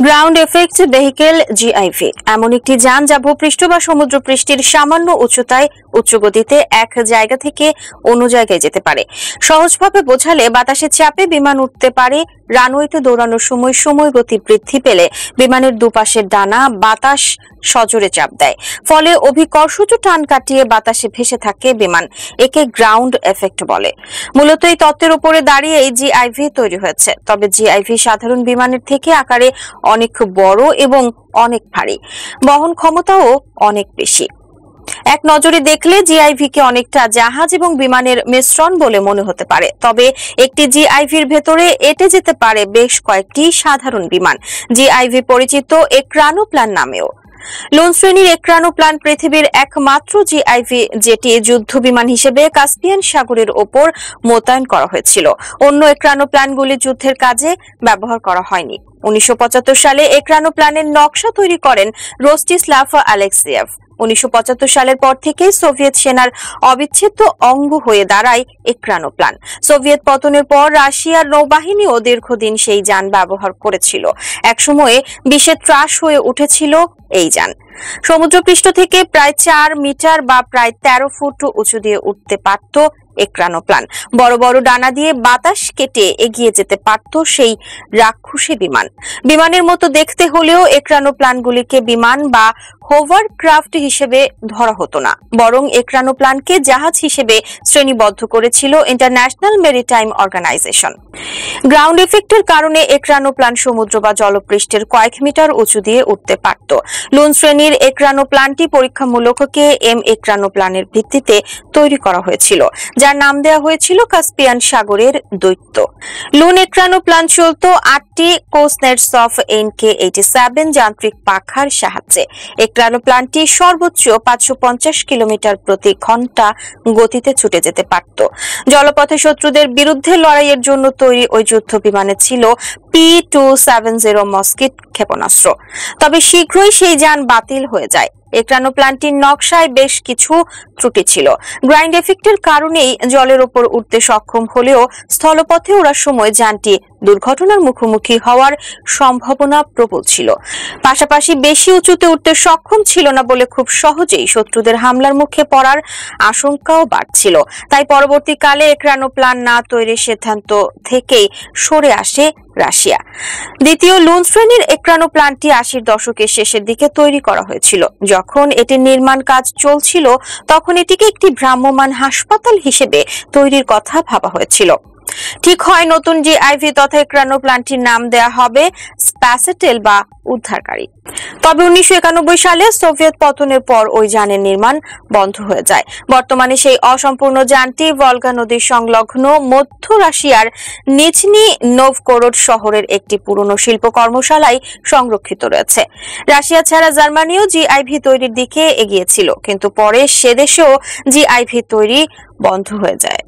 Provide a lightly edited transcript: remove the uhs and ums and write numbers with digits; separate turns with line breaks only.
Ground effect vehicle জিআইভি এমন একটি যান যা ভূপৃষ্ঠ বা সমুদ্রপৃষ্ঠের সামান্য উচ্চতায় উচ্চ গতিতে এক জায়গা থেকে অন্য জায়গায় যেতে পারে। সহজভাবে বোঝালে বাতাসের চাপে বিমান উঠতে পারে। রানওয়েতে দৌড়ানোর সময় গতি বৃদ্ধি পেলে বিমানের দুপাশের ডানা বাতাস সজোরে চাপ দেয়, ফলে অভিকর্ষজ টান কাটিয়ে বাতাসে ভেসে থাকে বিমান। একে গ্রাউন্ড এফেক্ট বলে। মূলত এই তত্ত্বের উপরে দাঁড়িয়ে জিআইভি তৈরি হয়েছে। তবে জিআইভি সাধারণ বিমানের থেকে আকারে অনেক বড় এবং অনেক ভারী, বহন ক্ষমতাও অনেক বেশি। এক নজরে দেখলে জিআইভি কে অনেকটা জাহাজ এবং বিমানের মিশ্রণ বলে মনে হতে পারে। তবে একটি জিআইভির ভেতরে এঁটে যেতে পারে বেশ কয়েকটি সাধারণ বিমান। জিআইভি পরিচিত এক্রানোপ্লান নামেও। লুন শ্রেণীর এক্রানোপ্লান পৃথিবীর একমাত্র জিআইভি, যেটি যুদ্ধ বিমান হিসেবে কাস্পিয়ান সাগরের ওপর মোতায়েন করা হয়েছিল। অন্য এক্রানোপ্লানগুলি যুদ্ধের কাজে ব্যবহার করা হয়নি। 1975 সালে এক্রানোপ্লানের নকশা তৈরি করেন রোস্টিস্লাভ আলেক্সিয়েভ। 1975 সালের পর থেকে সোভিয়েত সেনার অবিচ্ছেদ্য অঙ্গ হয়ে দাঁড়ায় এক্রানোপ্লান। সোভিয়েত পতনের পর রাশিয়ার নৌবাহিনীও দীর্ঘদিন সেই যান ব্যবহার করেছিল। একসময়ে বিশ্বে ত্রাস হয়ে উঠেছিল এই যান। সমুদ্রপৃষ্ঠ থেকে প্রায় 4 মিটার বা প্রায় 13 ফুট উঁচু দিয়ে উঠতে পারত এক্রানোপ্লান। বড় বড় ডানা দিয়ে বাতাস কেটে এগিয়ে যেতে পারত সেই রাক্ষসী বিমান। বিমানের মতো দেখতে হলেও এক্রানোপ্লানগুলিকে বিমান বা হোভারক্রাফট হিসেবে ধরা হতো না, বরং এক্রানোপ্লানকে জাহাজ হিসেবে শ্রেণীবদ্ধ করেছিল ইন্টারন্যাশনাল মেরিটাইম অর্গানাইজেশন। গ্রাউন্ড এফেক্টের কারণে এক্রানোপ্লান সমুদ্র বা জলপৃষ্ঠের কয়েক মিটার উঁচু দিয়ে উঠতে পারত। লুন শ্রেণীর এক্রানোপ্লানটি পরীক্ষামূলক KM এক্রানোপ্লানের ভিত্তিতে তৈরি করা হয়েছিল, যার নাম দেওয়া হয়েছিল কাস্পিয়ান সাগরের দৈত্য। লুন এক্রানোপ্লান চলত 8টি কোসনেটসভ NK-87 যান্ত্রিক পাখার সাহায্যে। এক্রানোপ্লানটি সর্বোচ্চ 550 কিলোমিটার প্রতি ঘন্টা গতিতে ছুটে যেতে পারত। জলপথে শত্রুদের বিরুদ্ধে লড়াইয়ের জন্য তৈরি ওই যুদ্ধ বিমানে ছিল P270 মস্কিট ক্ষেপণাস্ত্র। তবে শীঘ্রই সেই যান বাতিল হয়ে যায়। এক্রানোপ্লানটির নকশায় বেশ কিছু ত্রুটি ছিল। গ্রাউন্ড এফেক্টের কারণেই জলের ওপর উঠতে সক্ষম হলেও স্থলপথে ওড়ার সময় যানটি দুর্ঘটনার মুখোমুখি হওয়ার সম্ভাবনা প্রবল ছিল। পাশাপাশি বেশি উঁচুতে উঠতে সক্ষম ছিল না বলে খুব সহজেই শত্রুদের হামলার মুখে পড়ার আশঙ্কাও বাড়ছিল। তাই পরবর্তীকালে এক্রানোপ্লান না তৈরির সিদ্ধান্ত থেকেই সরে আসে রাশিয়া। দ্বিতীয় লুন শ্রেণীর এক্রানোপ্লানটি 80 দশকের শেষের দিকে তৈরি করা হয়েছিল। যখন এটির নির্মাণ কাজ চলছিল তখন এটিকে একটি ভ্রাম্যমাণ হাসপাতাল হিসেবে তৈরির কথা ভাবা হয়েছিল। ঠিক হয় নতুন জিআইভি তথা এক্রানোপ্লানটির নাম দেয়া হবে স্প্যাসেটেল বা উদ্ধারকারী। তবে 1991 সালে সোভিয়েত পতনের পর ওই যানের নির্মাণ বন্ধ হয়ে যায়। বর্তমানে সেই অসম্পূর্ণ যানটি ভলগা নদীর সংলগ্ন মধ্য রাশিয়ার নিঝনি নোভগোরোড শহরের একটি পুরনো শিল্প কর্মশালায় সংরক্ষিত রয়েছে। রাশিয়া ছাড়া জার্মানিও জিআইভি তৈরির দিকে এগিয়েছিল, কিন্তু পরে সে দেশেও জিআইভি তৈরি বন্ধ হয়ে যায়।